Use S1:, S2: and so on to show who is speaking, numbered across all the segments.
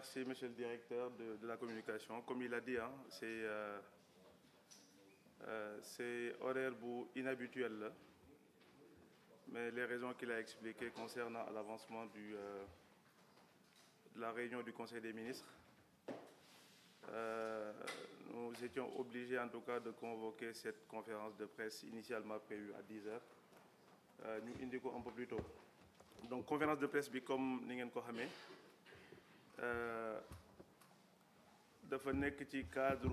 S1: Merci, monsieur le directeur de la communication. Comme il a dit, hein, c'est horaire inhabituel, là. Mais les raisons qu'il a expliquées concernant l'avancement de la réunion du Conseil des ministres, nous étions obligés en tout cas de convoquer cette conférence de presse initialement prévue à 10 heures. Nous indiquons un peu plus tôt. Donc, conférence de presse, comme nous l'avons dit, dafa nekk ci cadre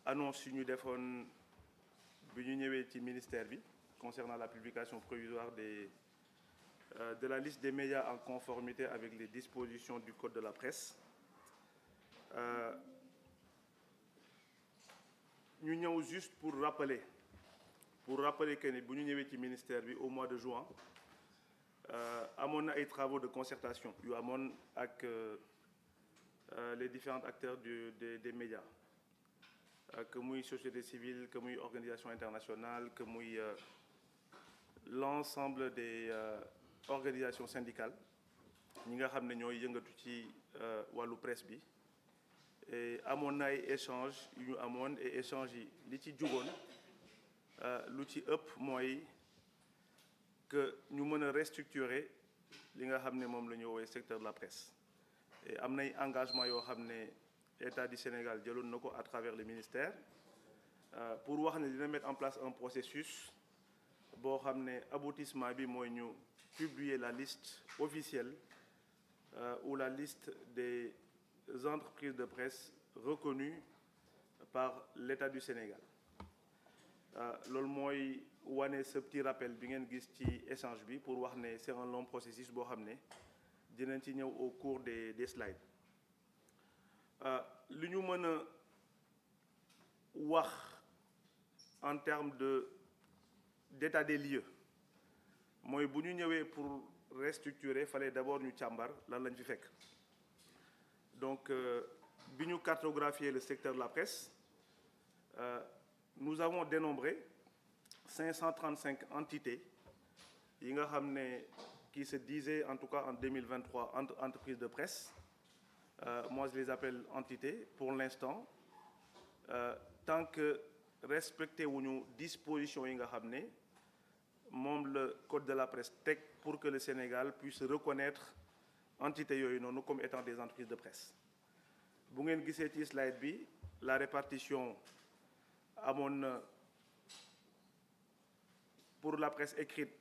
S1: annonce yu ñu defoon bi ñu ñëwee ci ministère bi concernant la publication provisoire de la liste des médias en conformité avec les dispositions du code de la presse. Ñu ñëw juste pour rappeler que ni bu ñu ñëwee ci ministère bi au mois de juin amoon na ay travaux de concertation yu amoon ak les différents acteurs des médias, que muy société civile, que muy organisation internationale, que muy l'ensemble des organisations syndicales ñi nga xam ne ñooy yëngatu ci wàllu presse bi. Et amoon na ay échange yu ñu amoon et échange yi li ci jugoon lu ci ëpp mooy que ñu mën a restructurer li nga xam ne moom la ñu woowee secteur de la presse. Et am nay engagement yoo xam ne État du Sénégal jëloon na ko à travers le ministère pour wax ne dina mettre en place un processus boo xam ne aboutissement bi mooy ñu publier la liste officielle ou la liste des entreprises de presse reconnues par l'État du Sénégal. Loolu mooy wane ce petit rappel bi ngeen gis ci échange bi pour wax ne c'est un long processus boo xam ne dinañ ci ñëw au cours des slides. Li ñu mën a wax en termes d'état des lieux mooy bu ñu ñëwee pour restructurer fallait d'abord ñu càmbar lan lañ fi fekk. Donc bi ñu cartographier le secteur de la presse nous avons dénombré 535 entités yi nga xam ne qui se disaient en tout cas en 2023 entreprises de presse. Moi je les appelle entités pour l'instant tant que respecté wuñu dispositions yi nga xam ne moom le code de la presse teg pour que le Sénégal puisse reconnaître entités yooyu noonu comme étant des entreprises de presse. Bu ngeen gisee ci slide bi la répartition amoon na pour la presse écrite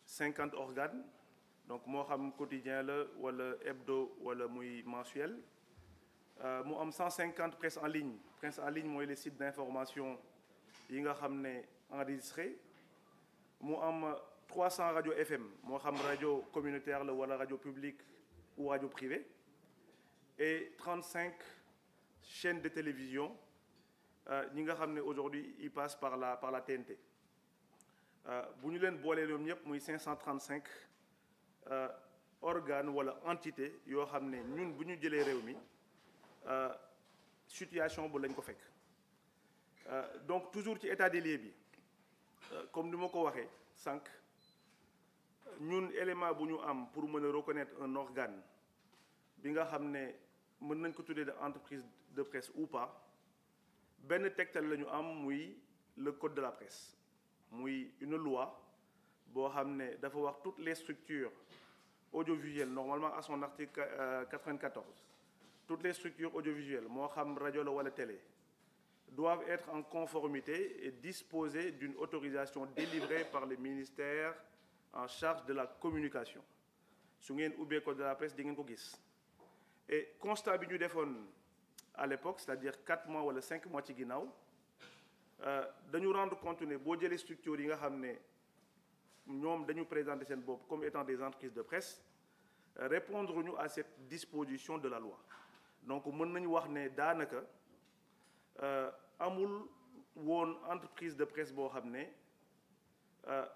S1: 50 organes, donc moo xam quotidien la wala hebdo wala muy mensuel. Mu am 150 presse en ligne mooy les sites d'information yi nga xam ne enregistré. Mu am 300 rajo FM moo xam rajo communautaire la wala rajo publique ou rajo privée, et 35 chaînes de télévision ñi nga xam ne aujourd'hui ils passent par la TNT. Bu ñu leen boolee ñoom ñëpp muy 535 organes wala entité yoo xam ne ñun bu ñu jëlee réew mi situation bu lañ ko fekk. Donc toujours ci état des lieux bi comme ni ma ko waxee sànq ñun élément bu ñu am pour mën a reconnaître un organe bi nga xam ne mën nañ ko tuddee de entreprise de presse ou pas benn tegtal la ñu am muy le code de la presse. muy une loi boo xam ne dafa wax toutes les structures audiovisuelles normalement à son article 94 toutes les structures audiovisuelles moo xam rajo la wala télé doivent être en conformité et disposer d'une autorisation délivrée par le ministère en charge de la communication. Su ngeen ubbee code de la presse di ngeen ko gis. Et constat bi ñu defoon à l'époque, c'est-à-dire 4 mois wala 5 mois ci ginnaaw dañu rendre compte ne boo jëlee structures yi nga xam ne ñoom dañu présenter seen bopp comme étant des entreprises de presse répondre ñu à cette disposition de la loi. Donc mën nañu wax ne daanaka amul woon entreprise de presse boo xam ne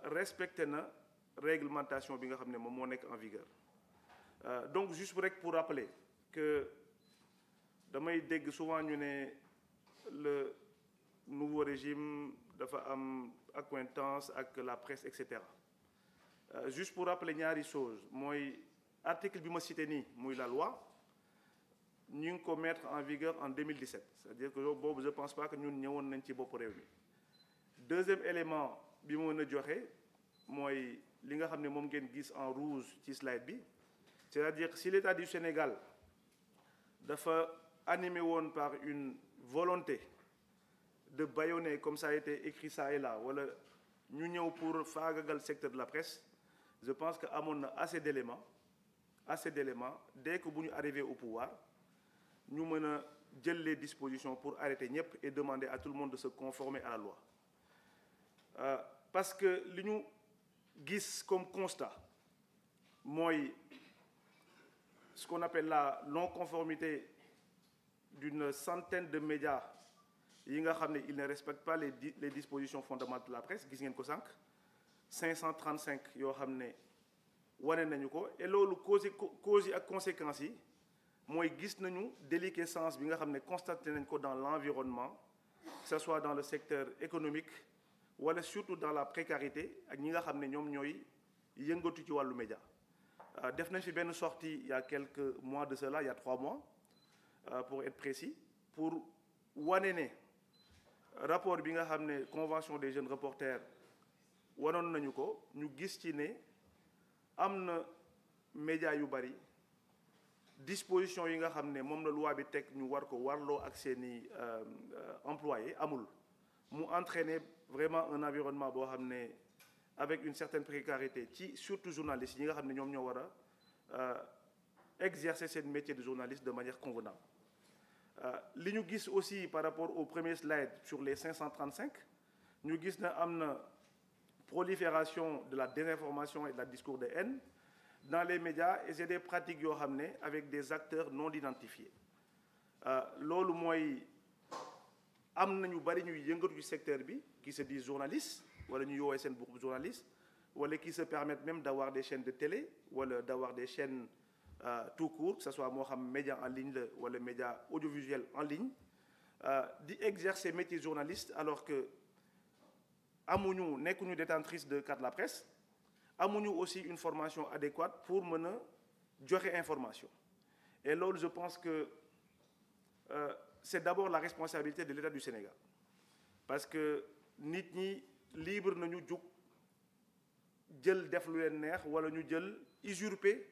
S1: respecté na réglementation bi nga xam ne moom moo nekk en vigueur. Donc juste rek pour rappeler que damay dégg souvent ñu ne le nouveau régime dafa am accointance ak la presse et cetera. Juste pour rappeler ñaari chose mooy article bi ma cité nii muy la loi ñu ngi ko mettre en vigueur en 2017 c'est-à-dire que boobu je pense pas que ñun ñëwoon nañ ci bopp réew mi. Deuxième élément bi mu mën a joxe mooy li nga xam ne moom ngeen gis en rouge ci slide bi c'est-à-dire que si l'État du Sénégal dafa animé woon par une volonté de bâillonner comme ça a été écrit ça et là wala ñu ñëw pour faagagal secteur de la presse je pense que amoon na assez d'éléments dès que bu ñu arrivé au pouvoir ñu mën a jël les dispositions pour arrêter ñëpp et demander à tout le monde de se conformer à la loi parce que li ñu gis comme constat mooy ce qu'on appelle la non-conformité d'une centaine de médias yi nga xam ne ils ne respectent pas les dispositions fondamentales de la presse gis ngeen ko sànq 535 yoo xam ne wane nañu ko et loolu causes yi ak conséquences yi mooy gis nañu déliquescence bi nga xam ne constaté nañ ko dans l'environnement que ce soit dans le secteur économique wala surtout dans la précarité ak ñi nga xam ne ñoom ñooy yëngatu ci wàllu média def nañ fi benn sortie il y a quelques mois de cela il y a 3 mois pour être précis pour wane ne rapport bi nga xam ne convention des jeunes reporters wanoon nañu ko ñu gis ci ne am na média yu bari disposition yi nga xam ne moom la loi bi teg ñu war ko warloo ak seeni employés amul mu entraîner vraiment un environnement boo xam ne avec une certaine précarité ci surtout journalistes yi nga xam ne ñoom ñoo war a exercer seen métier de journaliste de manière convenable li ñu gis aussi par rapport au premier slide sur les 535 ñu gis na am na prolifération de la désinformation et de la discours de haine dans les médias et c'est des pratiques yoo xam ne avec des acteurs non identifiés loolu mooy am na ñu bari ñuy yëngatu ci secteur bi qui se disent journalistes wala ñu yoowee seen bopp journalistes wala qui se permettent même d'avoir des chaînes de télé wala d'avoir des chaînes tout court que ce soit moo xam média en ligne la wala média audiovisuel en ligne di exercer métier journaliste alors que amuñu nekkuñu détentrice de carte de la presse amuñu aussi une formation adéquate pour mën a joxe information et loolu je pense que c'est d'abord la responsabilité de l'État du Sénégal parce que nit ñi libre nañu jug jël def lu leen neex wala ñu jël usurper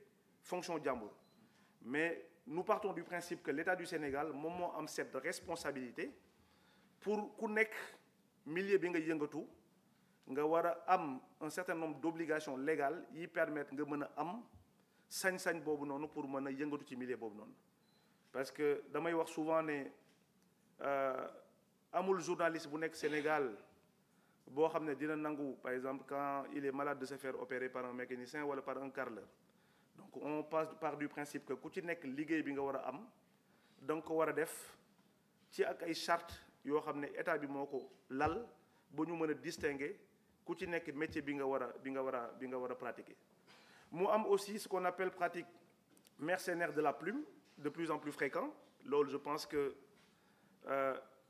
S1: fonction jàmbur mais nous partons du principe que l'État du Sénégal moom moo am cette responsabilité pour ku nekk milieu bi nga yëngatu nga war a am un certain nombre d'obligations légales yi permettre nga mën a am sañ-sañ boobu noonu pour mën a yëngatu ci milieu boobu noonu parce que damay wax souvent ne amul journaliste bu nekk Sénégal boo xam ne dina nangu par exemple quand il est malade de se faire opérer par un mécanicien wala par un carreleur donc on part du principe que ku ci nekk liggéey bi nga war a am da nga ko war a def ci ak ay chartes yoo xam ne état bi moo ko lal ba ñu mën a distinguer ku ci nekk métier bi nga war a pratiquer. mu am aussi ce qu'on appelle pratique mercenaire de la plume de plus en plus fréquent loolu je pense que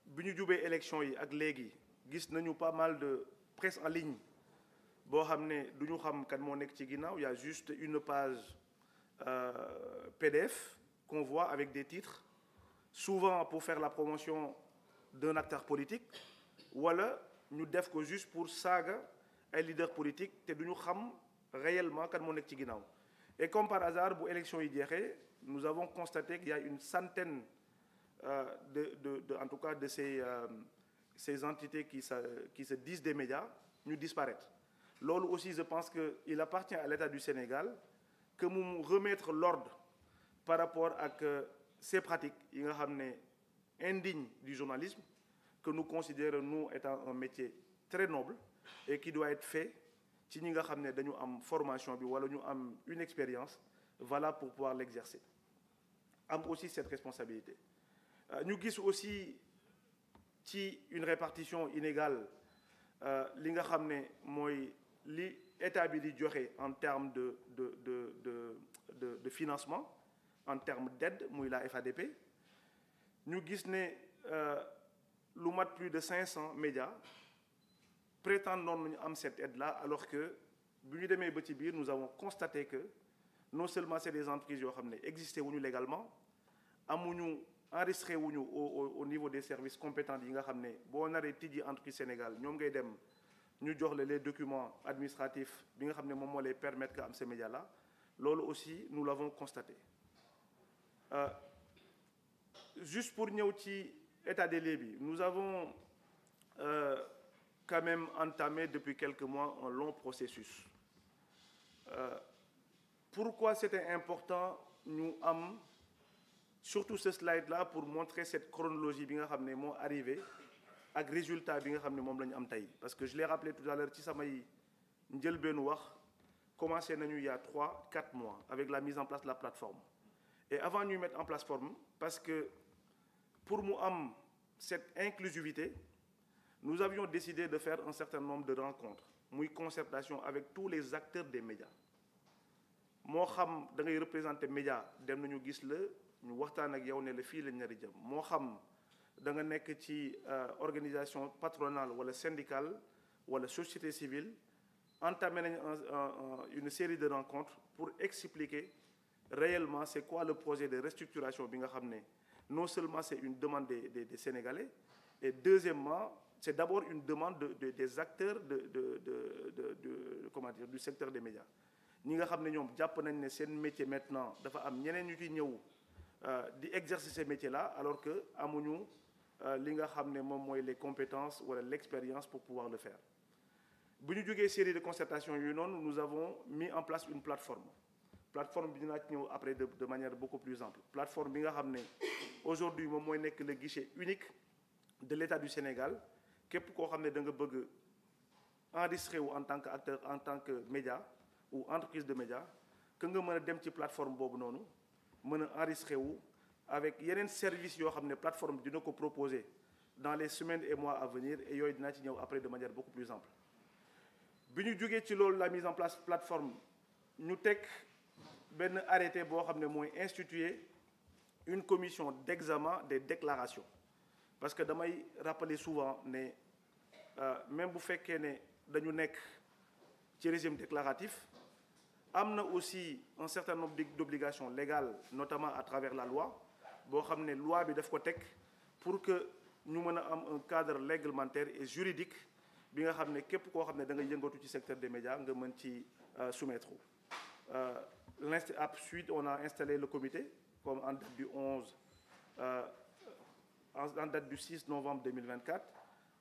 S1: bi ñu jubee élection yi ak léegi gis nañu pas mal de presse en ligne boo xam ne du ñu xam kan moo nekk ci ginnaaw il y a juste une page PDF qu'on voit avec des titres souvent pour faire la promotion d'un acteur politique wala ñu def ko juste pour saaga ay leaders politiques te du ñu xam réellement kan moo nekk ci ginnaaw et comme par hasard bu élection yi jeexee nous avons constaté qu'il y a une centaine en tout cas de ces entités qui se disent des médias ñu disparaître loolu aussi je pense que il appartient à l'État du Sénégal que mu remettre l'ordre par rapport ak ces pratiques yi nga xam ne indignes du journalisme que nous considérons nous étant un métier très noble et qui doit être fait ci ñi nga xam ne dañu am formation bi wala ñu am une expérience valable pour pouvoir l'exercer am aussi cette responsabilité ñu gis aussi ci une répartition inégale li nga xam ne mooy li état bi di joxe en termes de financement en termes d'aide muy la FADP ñu gis ne lu mat plus de 500 médias prétendons nañu am cette aide-là alors que bu ñu demee ba ci biir nous avons constaté que non seulement c'est des entreprises yoo xam ne existé wuñu légalement amuñu enregistré wuñu au niveau des services compétents yi nga xam ne boo naree tijji entreprise Sénégal ñoom ngay dem ñu jox la les documents administratifs bi nga xam ne moom moo lay permettre nga am ces médias là loolu aussi nous l'avons constaté. Juste pour ñëw ci état des lieux bi nous avons quand même entamé depuis quelques mois un long processus. Pourquoi c'était important ñu am surtout ce slide là pour montrer cette chronologie bi nga xam ne moo arrivé ak résultat bi nga xam ne moom la ñu am tey parce que je l'ai rappelé tout à l'heure ci samay njëlbeenu wax commencé nañu il y a 3-4 mois avec la mise en place de la plateforme et avant ñuy mettre en plateforme parce que pour mu am cette inclusivité nous avions décidé de faire un certain nombre de rencontres muy concertation avec tous les acteurs des médias moo xam da ngay représenter média dem nañu gis la ñu waxtaan ak yow ne la fii lañ nar a jëm moo xam da nga nekk ci organisation patronale wala syndicale wala société civile entamé nañ une série de rencontres pour expliquer réellement c'est quoi le projet de restructuration bi nga xam ne non seulement c'est une demande des Sénégalais et deuxièmement c'est d'abord une demande des acteurs comment dire du secteur des médias ñi nga xam ne ñoom jàpp nañ ne seen métier maintenant dafa am ñeneen ñu ci ñëw di exercer ces métiers là alors que amuñu li nga xam ne moom mooy les compétences wala l'expérience pour pouvoir le faire. bu ñu jógee série de concertation yu noonu nous avons mis en place une plateforme bi dinaa ci ñëw après de manière beaucoup plus ample plateforme bi nga xam ne aujourd'hui moom mooy nekk le guichet unique de l'État du Sénégal képp koo xam ne da nga bëgg enregistrer wu en tant que acteur en tant que média ou entreprise de média que nga mën a dem ci plateforme boobu noonu mën a enregistrer wu avec yeneen services yoo xam ne plateforme dina ko proposer dans les semaines et mois à venir et yooyu dinaa ci ñëw après de manière beaucoup plus ample. bi ñu jógee ci loolu la mise en place plateforme ñu teg benn arrêté boo xam ne mooy instituer une commission d'examen des déclarations parce que damay rappeler souvent ne même bu fekkee ne dañu nekk ci régime déclaratif am na aussi un certain nombre d'obligations légales notamment à travers la loi boo xam ne loi bi daf ko teg pour que ñu mën a am un cadre réglementaire et juridique bi nga xam ne képp koo xam ne da nga yëngatu ci secteur des médias nga mën ci soumettre. Ensuite on a installé le comité comme en date du 11 en date du 6 novembre 2024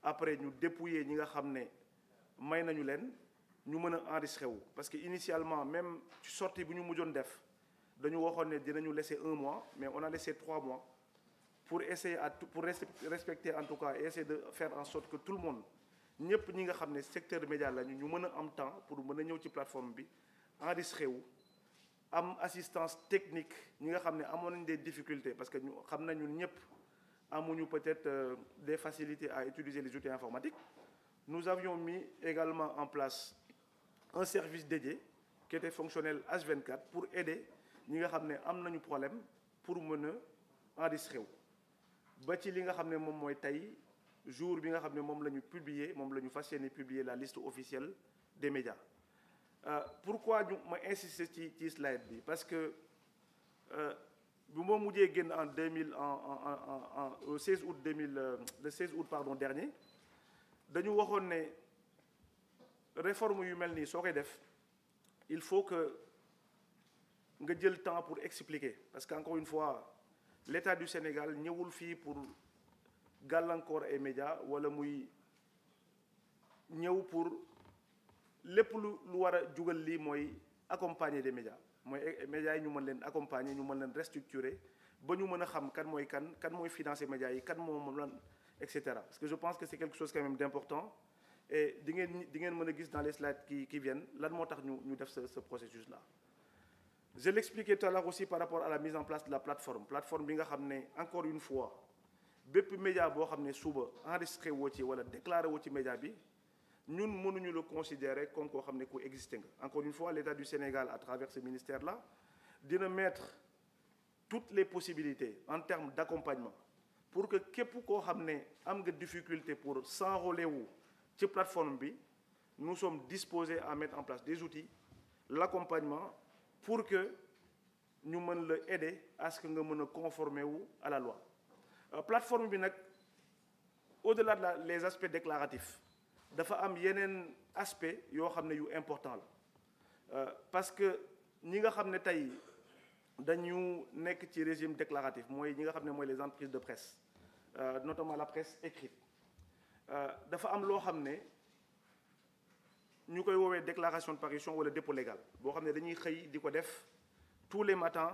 S1: après ñu dépouiller ñi nga xam ne may nañu leen ñu mën a enregistrer wu parce que initialement même ci sortie bu ñu mujjoon def dañu waxoon ne dinañu laisser 1 mois mais on a laissé 3 mois pour essayer pour respecter en tout cas et essayer de faire en sorte que tout le monde ñëpp ñi nga xam ne secteur média lañu ñu mën a am temps pour mën a ñëw ci plateforme bi enregistrer wu am assistance technique ñi nga xam ne amoon nañ des difficultés parce que ñu xam nañu ñëpp amuñu peut-être des facilités à utiliser les outils informatiques. Nous avions mis également en place un service dédié qui était fonctionnel H24 pour aider ñi nga xam ne am nañu problème pour mën a enregistrer wu ba ci li nga xam ne moom mooy tey jour bi nga xam ne moom la ñu publier moom la ñu fas yéene publier la liste officielle des médias. Pourquoi ñu ma insister ci slide bi parce que bu ma mujjee génn en 2000 au 16 août 2000 le 16 août pardon dernier dañu waxoon ne réforme yu mel nii soo koy def il faut que nga jël temps pour expliquer parce que encore une fois l'État du Sénégal ñëwul fii pour gàllankoor ay médias wala muy ñëw pour lépp lu war a jugal lii mooy accompagner des médias mooy médias yi ñu mën leen accompagner ñu mën leen restructurer ba ñu mën a xam kan mooy financer médias yi kan moom lan et cetera parce que je pense que c'est quelque chose quand même d'important et di ngeen mën a gis dans les slides qui viennent lan moo tax ñu def ce processus là. Je l'expliquais tout à l'heure aussi par rapport à la mise en place de la plateforme bi nga xam ne encore une fois bépp média boo xam ne suba enregistré woo ci wala déclaré woo ci média bi ñun mënuñu le considérer comme koo xam ne ku existé nga. Encore une fois l'État du Sénégal à travers ce ministère-là dina mettre toutes les possibilités en termes d'accompagnement pour que képp koo xam ne am nga difficulté pour s'enrôler wu ci plateforme bi nous sommes disposés à mettre en place des outils l'accompagnement pour que ñu mën la aider à ce que nga mën a conformer wu à la loi plateforme bi nag au-delà de les aspects déclaratifs dafa am yeneen aspect yoo xam ne yu important la parce que ñi nga xam ne tey dañu nekk ci régime déclaratif mooy ñi nga xam ne mooy les entreprises de presse notamment la presse écrite dafa am loo xam ne ñu koy woowee déclaration de parution wala dépôt légal boo xam ne dañuy xëy di ko def tous les matins